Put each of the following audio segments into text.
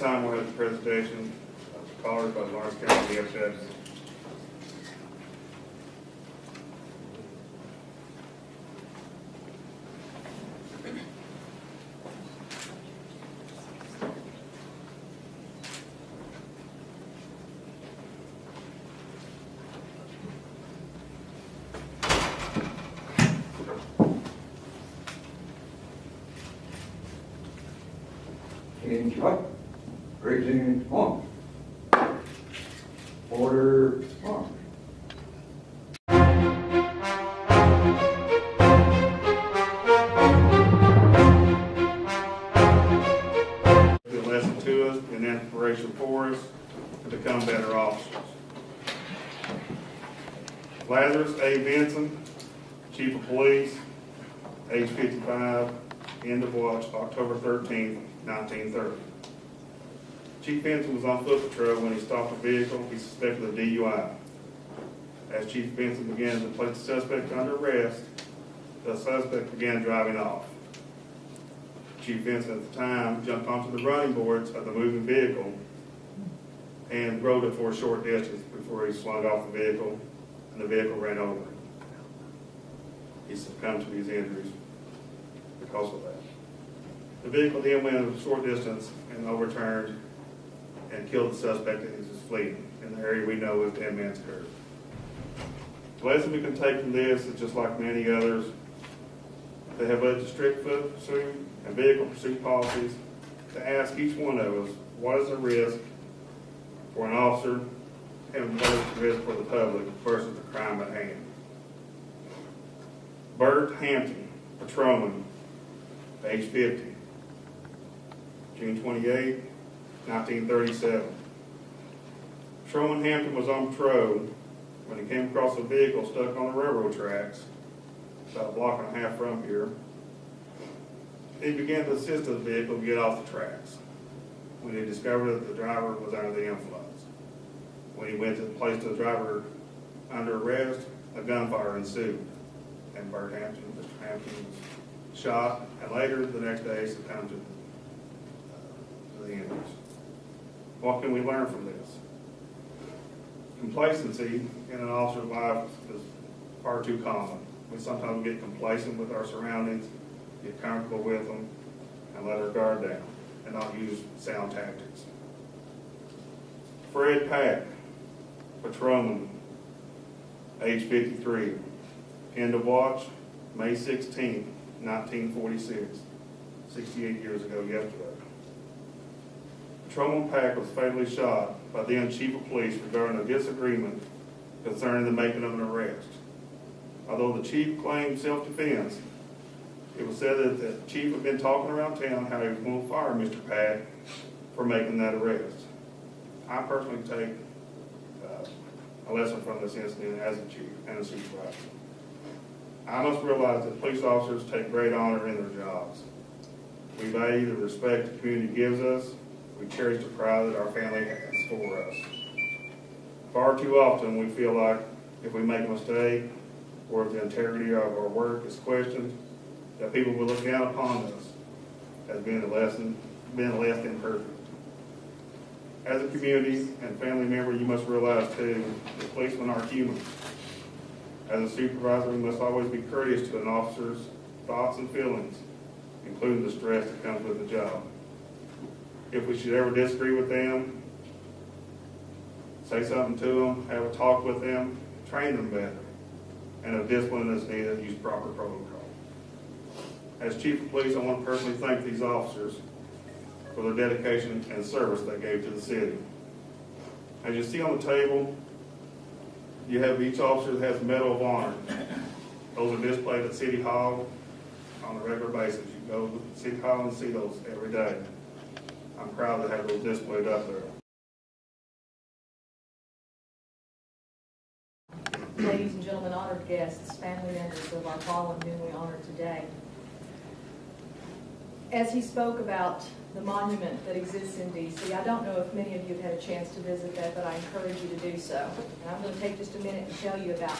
time, we'll have the presentation of the callers by the Lawrence County DFS. Change up, raising arms. Order arms. The lesson to us, an inspiration for us to become better officers. Lazarus A. Benson, Chief of Police, age 55, end of watch, October 13th, 1930. Chief Benson was on foot patrol when he stopped a vehicle he suspected of DUI. As Chief Benson began to place the suspect under arrest, the suspect began driving off. Chief Benson at the time jumped onto the running boards of the moving vehicle and rode it for a short distance before he swung off the vehicle and the vehicle ran over him. He succumbed to his injuries because of that. The vehicle then went a short distance and overturned and killed the suspect as he was fleeing in the area we know as Dead Man's Curve. The lesson we can take from this is just like many others, they have led to strict foot pursuit and vehicle pursuit policies to ask each one of us, what is the risk for an officer and what is the risk for the public versus the crime at hand? Bert Hampton, patrolman, age 50. June 28, 1937. Patrolman Hampton was on patrol when he came across a vehicle stuck on the railroad tracks, about a block and a half from here. He began to assist the vehicle to get off the tracks when he discovered that the driver was under the influence. When he went to place the driver under arrest, a gunfire ensued, and Mr. Hampton was shot, and later the next day succumbed to the injuries. What can we learn from this? Complacency in an officer's life is far too common. We sometimes get complacent with our surroundings, get comfortable with them, and let our guard down, and not use sound tactics. Fred Pack, patrolman, age 53, end of watch, May 16, 1946, 68 years ago yesterday. Patrolman Pack was fatally shot by then Chief of Police regarding a disagreement concerning the making of an arrest. Although the Chief claimed self-defense, it was said that the Chief had been talking around town how he was going to fire Mr. Pack for making that arrest. I personally take a lesson from this incident as a Chief and a supervisor. I must realize that police officers take great honor in their jobs. We value the respect the community gives us. We cherish the pride that our family has for us. Far too often we feel like if we make a mistake or if the integrity of our work is questioned, that people will look down upon us as being less than perfect. As a community and family member, you must realize too, that policemen are human. As a supervisor, we must always be courteous to an officer's thoughts and feelings, including the stress that comes with the job. If we should ever disagree with them, say something to them, have a talk with them, train them better, and if discipline is needed, use proper protocol. As Chief of Police, I want to personally thank these officers for their dedication and service they gave to the city. As you see on the table, you have each officer that has a Medal of Honor. Those are displayed at City Hall on a regular basis. You go to City Hall and see those every day. I'm proud to have those displayed up there. Ladies and gentlemen, honored guests, family members of our fallen whom we honor today. As he spoke about the monument that exists in D.C., I don't know if many of you have had a chance to visit that, but I encourage you to do so. And I'm going to take just a minute to tell you about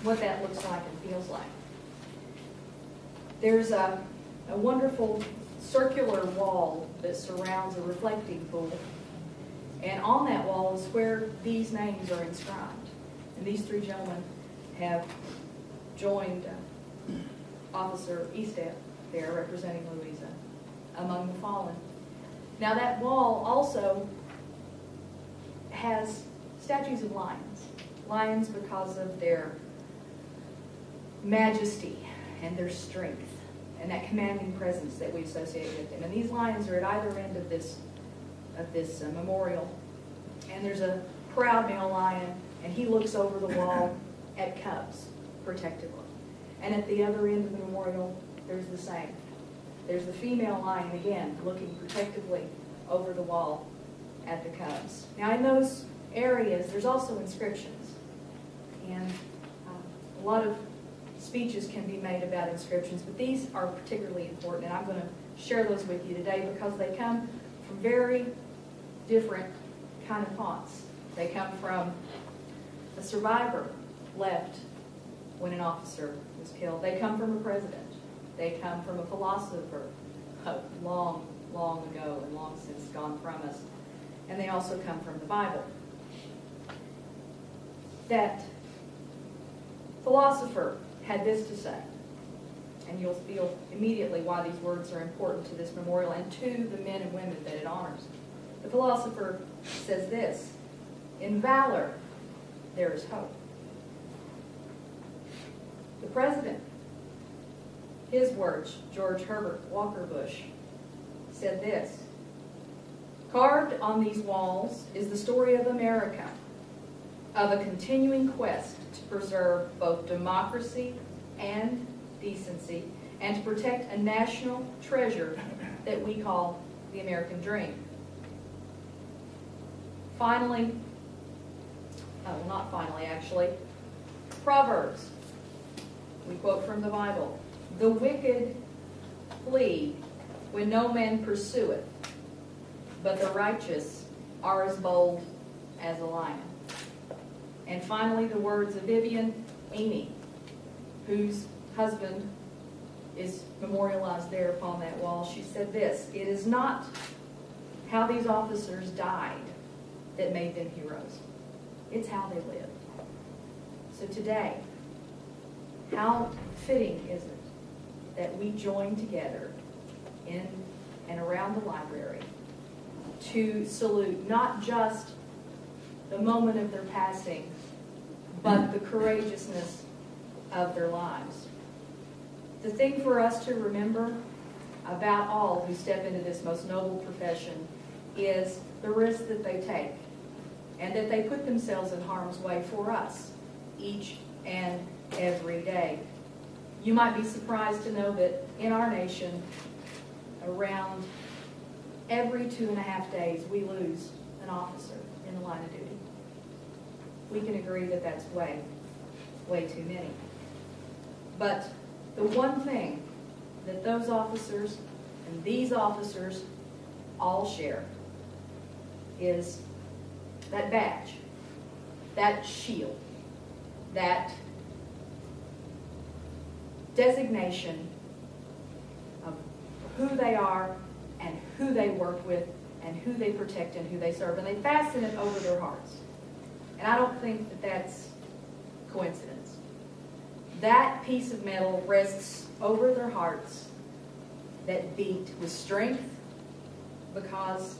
what that looks like and feels like. There's a wonderful circular wall that surrounds a reflecting pool. And on that wall is where these names are inscribed. And these three gentlemen have joined Officer Estep there, representing Louisa, among the fallen. Now that wall also has statues of lions. Lions because of their majesty and their strength and that commanding presence that we associate with them. And these lions are at either end of this memorial. And there's a proud male lion, and he looks over the wall at cubs protectively. And at the other end of the memorial, there's the same. There's the female lion, again, looking protectively over the wall at the cubs. Now, in those areas, there's also inscriptions. And a lot of speeches can be made about inscriptions, but these are particularly important, and I'm going to share those with you today because they come from very different kind of fonts. They come from a survivor left when an officer was killed. They come from a president. They come from a philosopher long, long ago and long since gone from us. And they also come from the Bible. That philosopher had this to say, and you'll feel immediately why these words are important to this memorial and to the men and women that it honors. The philosopher says this: in valor, there is hope. The president, his words, George Herbert Walker Bush, said this: carved on these walls is the story of America, of a continuing quest to preserve both democracy and decency, and to protect a national treasure that we call the American dream. Finally, well, not finally, actually, Proverbs. We quote from the Bible: the wicked flee when no man pursueth, but the righteous are as bold as a lion. And finally, the words of Vivian Amy, whose husband is memorialized there upon that wall. She said this: it is not how these officers died that made them heroes. It's how they lived. So today, how fitting is it that we join together in and around the library to salute not just the moment of their passing, but the courageousness of their lives. The thing for us to remember about all who step into this most noble profession is the risk that they take, and that they put themselves in harm's way for us each and every day. You might be surprised to know that in our nation, around every 2.5 days, we lose an officer in the line of duty. We can agree that that's way, way too many. But the one thing that those officers and these officers all share is that badge, that shield, that designation of who they are and who they work with and who they protect and who they serve. And they fasten it over their hearts. And I don't think that that's coincidence. That piece of metal rests over their hearts that beat with strength, because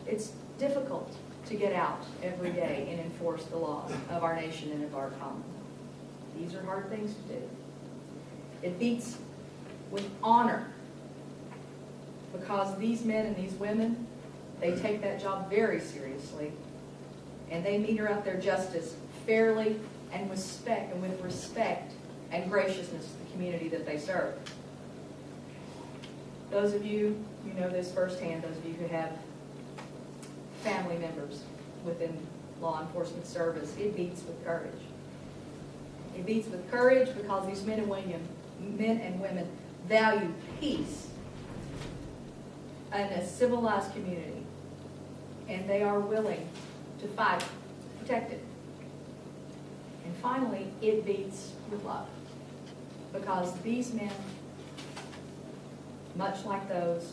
it's difficult to get out every day and enforce the laws of our nation and of our commonwealth. These are hard things to do. It beats with honor, because these men and these women, they take that job very seriously, and they meter out their justice fairly and with respect and graciousness to the community that they serve. Those of you who know this firsthand, those of you who have family members within law enforcement service, it beats with courage. It beats with courage because these men and women value peace in a civilized community, and they are willing to fight to protect it. And finally, it beats with love, because these men much like those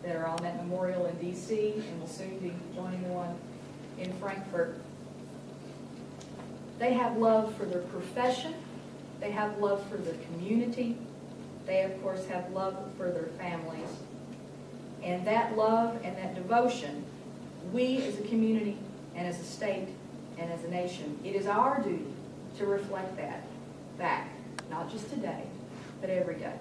that are on that memorial in D.C. and will soon be joining one in Frankfurt. They have love for their profession. They have love for their community. They, of course, have love for their families. And that love and that devotion, we as a community and as a state and as a nation, it is our duty to reflect that back, not just today, but every day.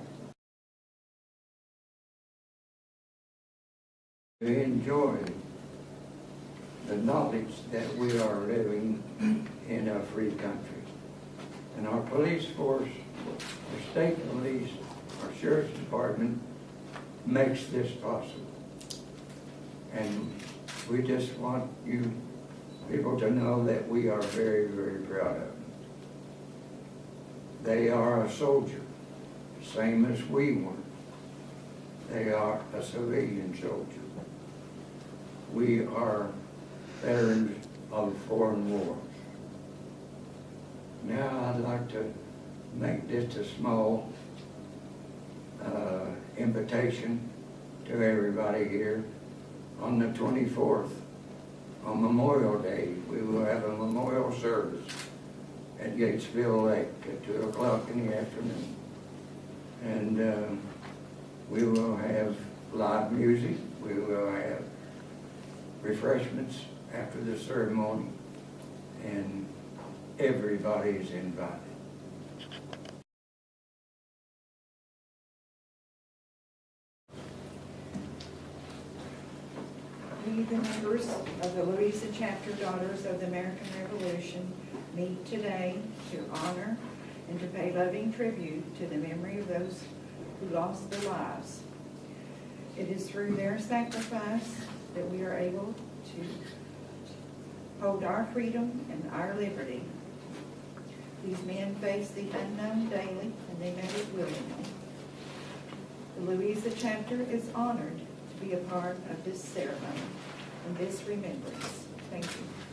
We enjoy the knowledge that we are living in a free country. And our police force, our state police, our sheriff's department makes this possible. And we just want you people to know that we are very, very proud of them. They are a soldier, same as we were. They are a civilian soldier. We are veterans of foreign wars. Now I'd like to make just a small invitation to everybody here. On the 24th, on Memorial Day, we will have a memorial service at Gatesville Lake at 2 o'clock in the afternoon. And we will have live music. We will have refreshments after the ceremony, and everybody is invited. We, the members of the Louisa Chapter Daughters of the American Revolution, meet today to honor and to pay loving tribute to the memory of those who lost their lives. It is through their sacrifice that we are able to hold our freedom and our liberty. These men faced the unknown daily, and they made it willingly. The Louisa chapter is honored to be a part of this ceremony and this remembrance. Thank you.